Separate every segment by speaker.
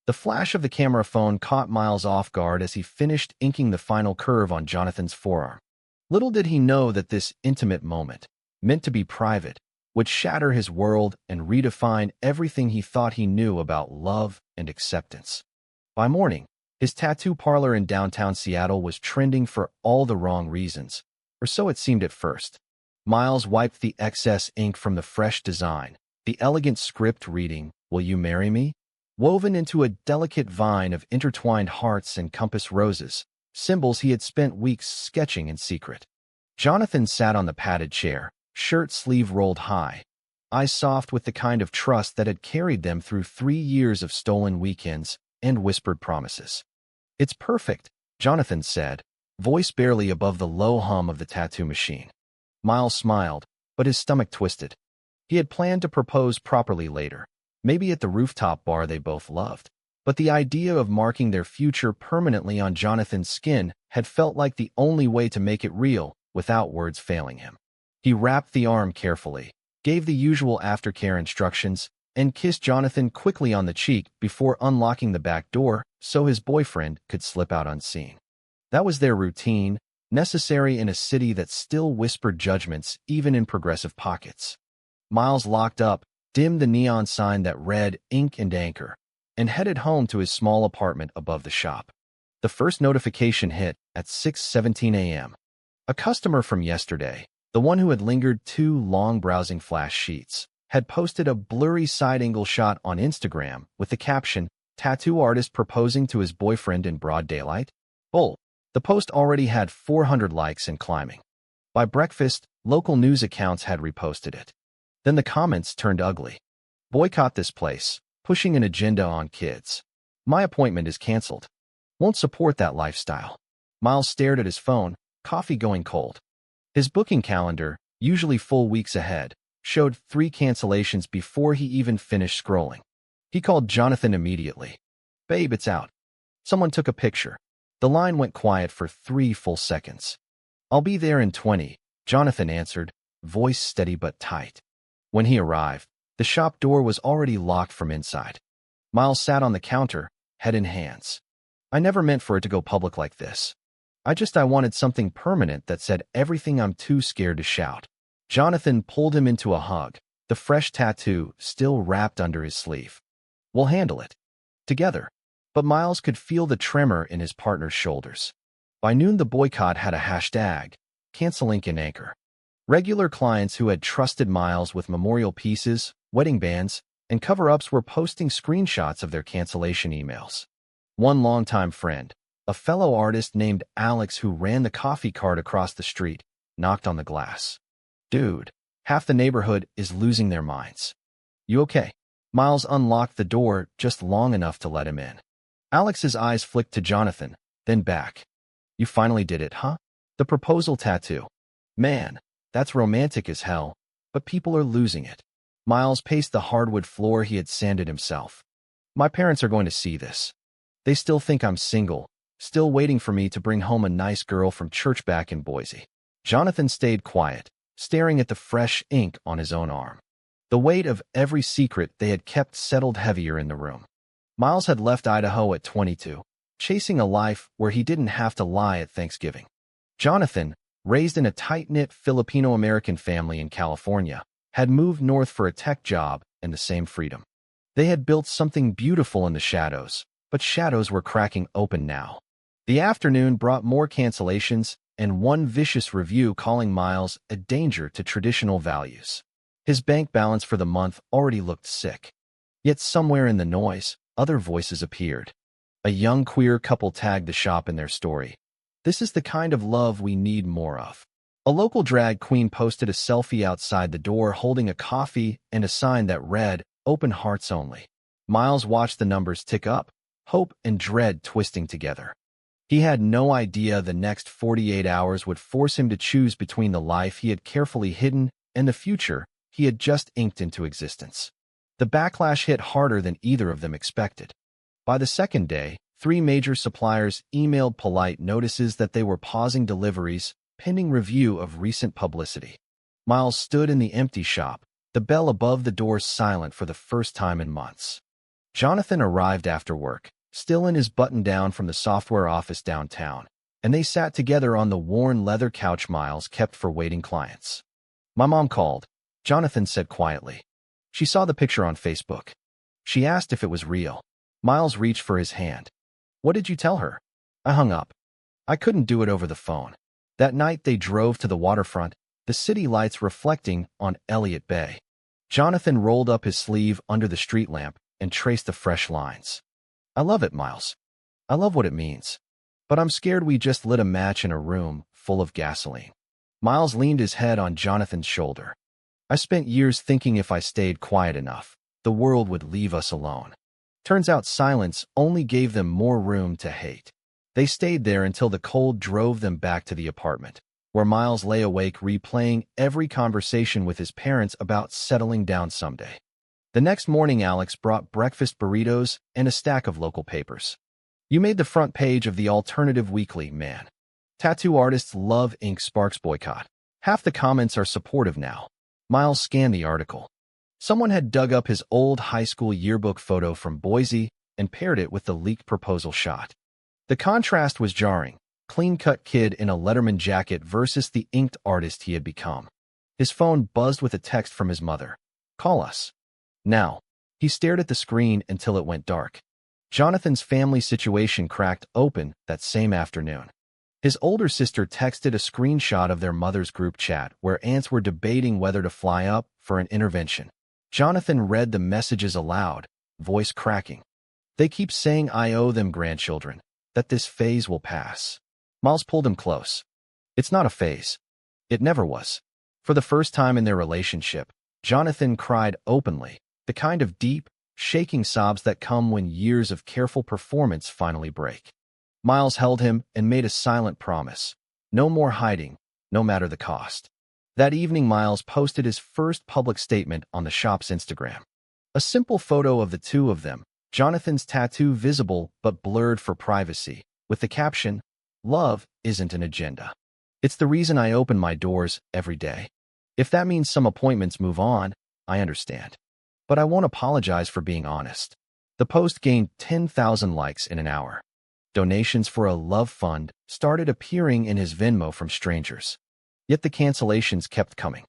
Speaker 1: The flash of the camera phone caught Miles off guard as he finished inking the final curve on Jonathan's forearm. Little did he know that this intimate moment, meant to be private, would shatter his world and redefine everything he thought he knew about love and acceptance. By morning, his tattoo parlor in downtown Seattle was trending for all the wrong reasons, or so it seemed at first. Miles wiped the excess ink from the fresh design, the elegant script reading, "Will you marry me?" woven into a delicate vine of intertwined hearts and compass roses, symbols he had spent weeks sketching in secret. Jonathan sat on the padded chair, shirt sleeve rolled high, eyes soft with the kind of trust that had carried them through 3 years of stolen weekends and whispered promises. "It's perfect," Jonathan said, voice barely above the low hum of the tattoo machine. Miles smiled, but his stomach twisted. He had planned to propose properly later, maybe at the rooftop bar they both loved. But the idea of marking their future permanently on Jonathan's skin had felt like the only way to make it real without words failing him. He wrapped the arm carefully, gave the usual aftercare instructions, and kissed Jonathan quickly on the cheek before unlocking the back door so his boyfriend could slip out unseen. That was their routine, necessary in a city that still whispered judgments even in progressive pockets. Miles locked up, dimmed the neon sign that read "Ink and Anchor," and headed home to his small apartment above the shop. The first notification hit at 6:17 a.m. A customer from yesterday, the one who had lingered too long browsing flash sheets, had posted a blurry side-angle shot on Instagram with the caption, "Tattoo artist proposing to his boyfriend in broad daylight?" Bull. The post already had 400 likes and climbing. By breakfast, local news accounts had reposted it. Then the comments turned ugly. "Boycott this place. Pushing an agenda on kids. My appointment is canceled. Won't support that lifestyle." Miles stared at his phone, coffee going cold. His booking calendar, usually full weeks ahead, showed 3 cancellations before he even finished scrolling. He called Jonathan immediately. "Babe, it's out." Someone took a picture. The line went quiet for 3 full seconds. "I'll be there in 20, Jonathan answered, voice steady but tight. When he arrived, the shop door was already locked from inside. Miles sat on the counter, head in hands. "I never meant for it to go public like this. I wanted something permanent that said everything I'm too scared to shout." Jonathan pulled him into a hug, the fresh tattoo still wrapped under his sleeve. "We'll handle it. Together." But Miles could feel the tremor in his partner's shoulders. By noon the boycott had a hashtag, "Cancel Ink and Anchor." Regular clients who had trusted Miles with memorial pieces, wedding bands, and cover-ups were posting screenshots of their cancellation emails. One longtime friend, a fellow artist named Alex who ran the coffee cart across the street, knocked on the glass. "Dude, half the neighborhood is losing their minds. You okay?" Miles unlocked the door just long enough to let him in. Alex's eyes flicked to Jonathan, then back. "You finally did it, huh? The proposal tattoo. Man, that's romantic as hell, but people are losing it." Miles paced the hardwood floor he had sanded himself. "My parents are going to see this. They still think I'm single, still waiting for me to bring home a nice girl from church back in Boise." Jonathan stayed quiet, staring at the fresh ink on his own arm. The weight of every secret they had kept settled heavier in the room. Miles had left Idaho at 22, chasing a life where he didn't have to lie at Thanksgiving. Jonathan, raised in a tight-knit Filipino-American family in California, had moved north for a tech job and the same freedom. They had built something beautiful in the shadows, but shadows were cracking open now. The afternoon brought more cancellations and one vicious review calling Miles a danger to traditional values. His bank balance for the month already looked sick. Yet somewhere in the noise, other voices appeared. A young queer couple tagged the shop in their story. "This is the kind of love we need more of." A local drag queen posted a selfie outside the door holding a coffee and a sign that read, "Open Hearts Only." Miles watched the numbers tick up, hope and dread twisting together. He had no idea the next 48 hours would force him to choose between the life he had carefully hidden and the future he had just inked into existence. The backlash hit harder than either of them expected. By the second day, 3 major suppliers emailed polite notices that they were pausing deliveries, pending review of recent publicity. Miles stood in the empty shop, the bell above the door silent for the first time in months. Jonathan arrived after work, still in his button-down from the software office downtown, and they sat together on the worn leather couch Miles kept for waiting clients. "My mom called," Jonathan said quietly. "She saw the picture on Facebook. She asked if it was real." Miles reached for his hand. "What did you tell her?" I hung up. I couldn't do it over the phone. That night they drove to the waterfront, the city lights reflecting on Elliott Bay. Jonathan rolled up his sleeve under the street lamp and traced the fresh lines. "I love it, Miles. I love what it means. But I'm scared we just lit a match in a room full of gasoline." Miles leaned his head on Jonathan's shoulder. "I spent years thinking if I stayed quiet enough, the world would leave us alone. Turns out silence only gave them more room to hate." They stayed there until the cold drove them back to the apartment, where Miles lay awake replaying every conversation with his parents about settling down someday. The next morning, Alex brought breakfast burritos and a stack of local papers. "You made the front page of the Alternative Weekly, man. Tattoo artists love ink sparks boycott. Half the comments are supportive now." Miles scanned the article. Someone had dug up his old high school yearbook photo from Boise and paired it with the leaked proposal shot. The contrast was jarring. Clean-cut kid in a Letterman jacket versus the inked artist he had become. His phone buzzed with a text from his mother. "Call us now." He stared at the screen until it went dark. Jonathan's family situation cracked open that same afternoon. His older sister texted a screenshot of their mother's group chat where aunts were debating whether to fly up for an intervention. Jonathan read the messages aloud, voice cracking. "They keep saying I owe them grandchildren, that this phase will pass." Miles pulled him close. "It's not a phase. It never was." For the first time in their relationship, Jonathan cried openly, the kind of deep, shaking sobs that come when years of careful performance finally break. Miles held him and made a silent promise. No more hiding, no matter the cost. That evening, Miles posted his first public statement on the shop's Instagram. A simple photo of the two of them, Jonathan's tattoo visible but blurred for privacy, with the caption, "Love isn't an agenda. It's the reason I open my doors every day. If that means some appointments move on, I understand. But I won't apologize for being honest." The post gained 10,000 likes in an hour. Donations for a love fund started appearing in his Venmo from strangers. Yet the cancellations kept coming.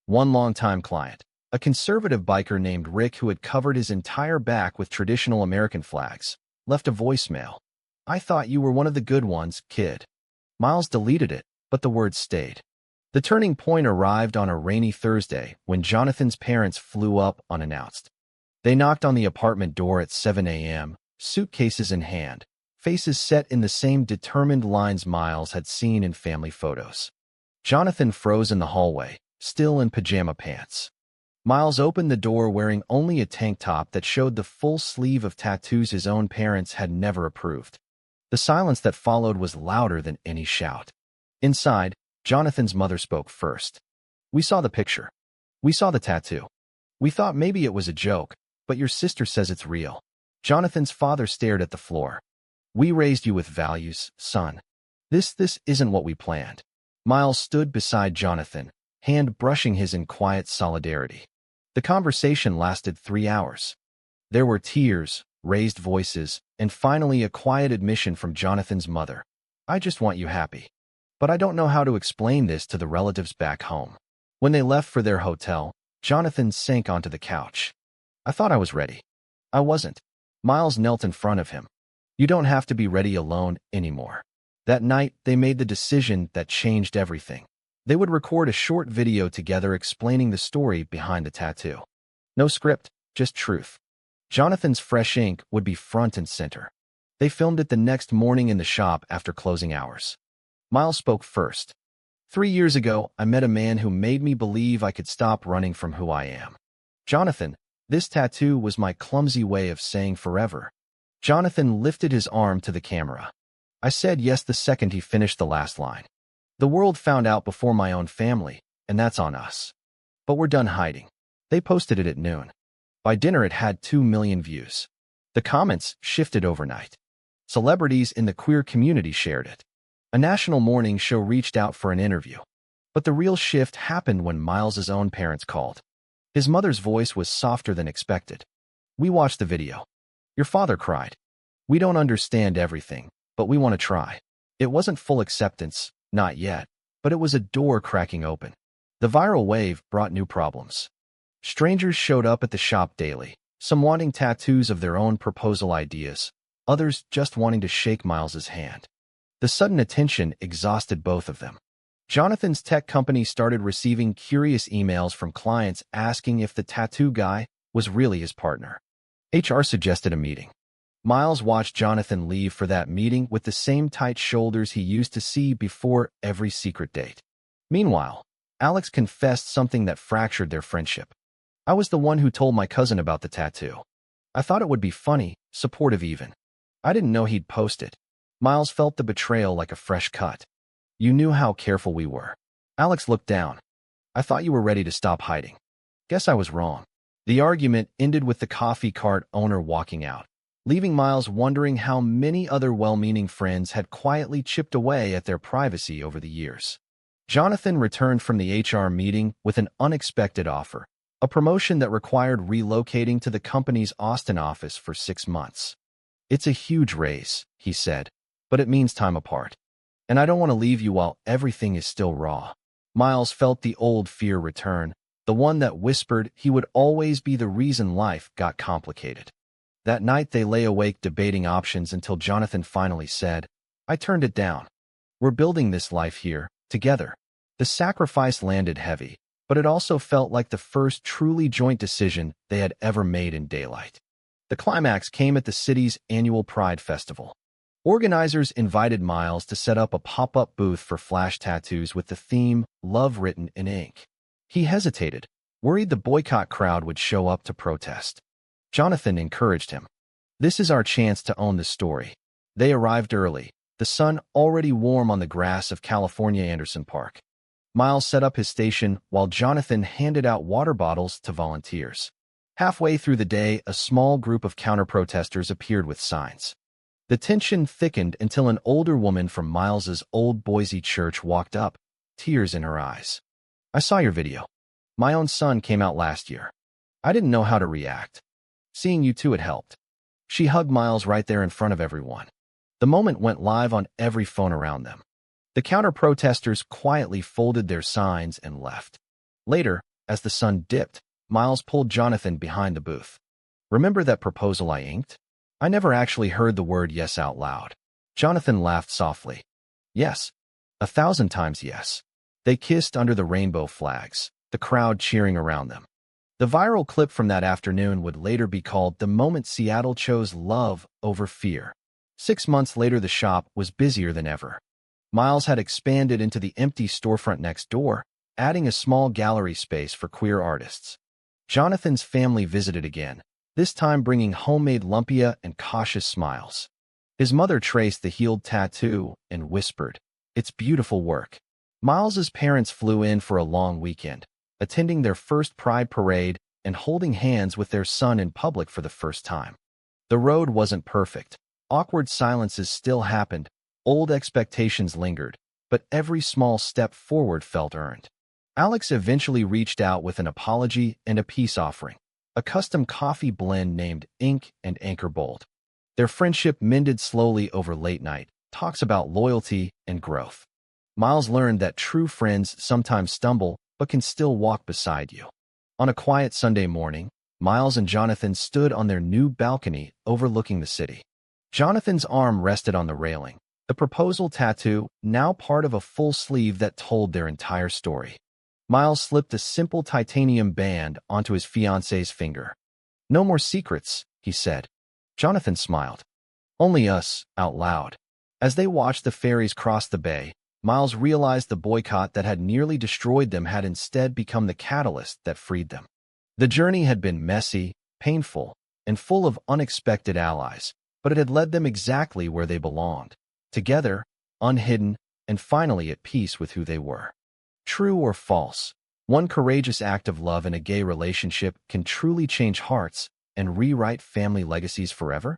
Speaker 1: One longtime client, a conservative biker named Rick who had covered his entire back with traditional American flags, left a voicemail. "I thought you were one of the good ones, kid." Miles deleted it, but the words stayed. The turning point arrived on a rainy Thursday when Jonathan's parents flew up unannounced. They knocked on the apartment door at 7 a.m., suitcases in hand, faces set in the same determined lines Miles had seen in family photos. Jonathan froze in the hallway, still in pajama pants. Miles opened the door wearing only a tank top that showed the full sleeve of tattoos his own parents had never approved. The silence that followed was louder than any shout. Inside, Jonathan's mother spoke first. "We saw the picture. We saw the tattoo. We thought maybe it was a joke, but your sister says it's real." Jonathan's father stared at the floor. "We raised you with values, son. This isn't what we planned." Miles stood beside Jonathan, hand brushing his in quiet solidarity. The conversation lasted 3 hours. There were tears, raised voices, and finally a quiet admission from Jonathan's mother. "I just want you happy. But I don't know how to explain this to the relatives back home." When they left for their hotel, Jonathan sank onto the couch. "I thought I was ready. I wasn't." Miles knelt in front of him. "You don't have to be ready alone anymore." That night, they made the decision that changed everything. They would record a short video together explaining the story behind the tattoo. No script, just truth. Jonathan's fresh ink would be front and center. They filmed it the next morning in the shop after closing hours. Miles spoke first. 3 years ago, I met a man who made me believe I could stop running from who I am. Jonathan, this tattoo was my clumsy way of saying forever." Jonathan lifted his arm to the camera. "I said yes the second he finished the last line. The world found out before my own family, and that's on us. But we're done hiding." They posted it at noon. By dinner, it had 2 million views. The comments shifted overnight. Celebrities in the queer community shared it. A national morning show reached out for an interview. But the real shift happened when Miles's own parents called. His mother's voice was softer than expected. "We watched the video. Your father cried. We don't understand everything, but we want to try. It wasn't full acceptance, not yet, but it was a door cracking open. The viral wave brought new problems. Strangers showed up at the shop daily, some wanting tattoos of their own proposal ideas, others just wanting to shake Miles's hand. The sudden attention exhausted both of them. Jonathan's tech company started receiving curious emails from clients asking if the tattoo guy was really his partner. HR suggested a meeting. Miles watched Jonathan leave for that meeting with the same tight shoulders he used to see before every secret date. Meanwhile, Alex confessed something that fractured their friendship. I was the one who told my cousin about the tattoo. I thought it would be funny, supportive even. I didn't know he'd post it. Miles felt the betrayal like a fresh cut. You knew how careful we were. Alex looked down. I thought you were ready to stop hiding. Guess I was wrong. The argument ended with the coffee cart owner walking out, leaving Miles wondering how many other well-meaning friends had quietly chipped away at their privacy over the years. Jonathan returned from the HR meeting with an unexpected offer, a promotion that required relocating to the company's Austin office for 6 months. It's a huge raise, he said, but it means time apart. And I don't want to leave you while everything is still raw. Miles felt the old fear return, the one that whispered he would always be the reason life got complicated. That night they lay awake debating options until Jonathan finally said, I turned it down. We're building this life here, together. The sacrifice landed heavy, but it also felt like the first truly joint decision they had ever made in daylight. The climax came at the city's annual Pride Festival. Organizers invited Miles to set up a pop-up booth for flash tattoos with the theme, Love written in ink. He hesitated, worried the boycott crowd would show up to protest. Jonathan encouraged him. This is our chance to own the story. They arrived early, the sun already warm on the grass of California Anderson Park. Miles set up his station while Jonathan handed out water bottles to volunteers. Halfway through the day, a small group of counter-protesters appeared with signs. The tension thickened until an older woman from Miles's old Boise church walked up, tears in her eyes. I saw your video. My own son came out last year. I didn't know how to react. Seeing you two had helped. She hugged Miles right there in front of everyone. The moment went live on every phone around them. The counter-protesters quietly folded their signs and left. Later, as the sun dipped, Miles pulled Jonathan behind the booth. Remember that proposal I inked? I never actually heard the word yes out loud. Jonathan laughed softly. Yes. 1,000 times yes. They kissed under the rainbow flags, the crowd cheering around them. The viral clip from that afternoon would later be called the moment Seattle chose love over fear. 6 months later, the shop was busier than ever. Miles had expanded into the empty storefront next door, adding a small gallery space for queer artists. Jonathan's family visited again, this time bringing homemade lumpia and cautious smiles. His mother traced the healed tattoo and whispered, "It's beautiful work." Miles's parents flew in for a long weekend, attending their first Pride parade and holding hands with their son in public for the first time. The road wasn't perfect. Awkward silences still happened, old expectations lingered, but every small step forward felt earned. Alex eventually reached out with an apology and a peace offering, a custom coffee blend named Ink and Anchor Bold. Their friendship mended slowly over late night, talks about loyalty and growth. Miles learned that true friends sometimes stumble, but can still walk beside you. On a quiet Sunday morning, Miles and Jonathan stood on their new balcony overlooking the city. Jonathan's arm rested on the railing, the proposal tattoo now part of a full sleeve that told their entire story. Miles slipped a simple titanium band onto his fiancée's finger. "No more secrets," he said. Jonathan smiled. "Only us," out loud. As they watched the ferries cross the bay, Miles realized the boycott that had nearly destroyed them had instead become the catalyst that freed them. The journey had been messy, painful, and full of unexpected allies, but it had led them exactly where they belonged, together, unhidden, and finally at peace with who they were. True or false, one courageous act of love in a gay relationship can truly change hearts and rewrite family legacies forever?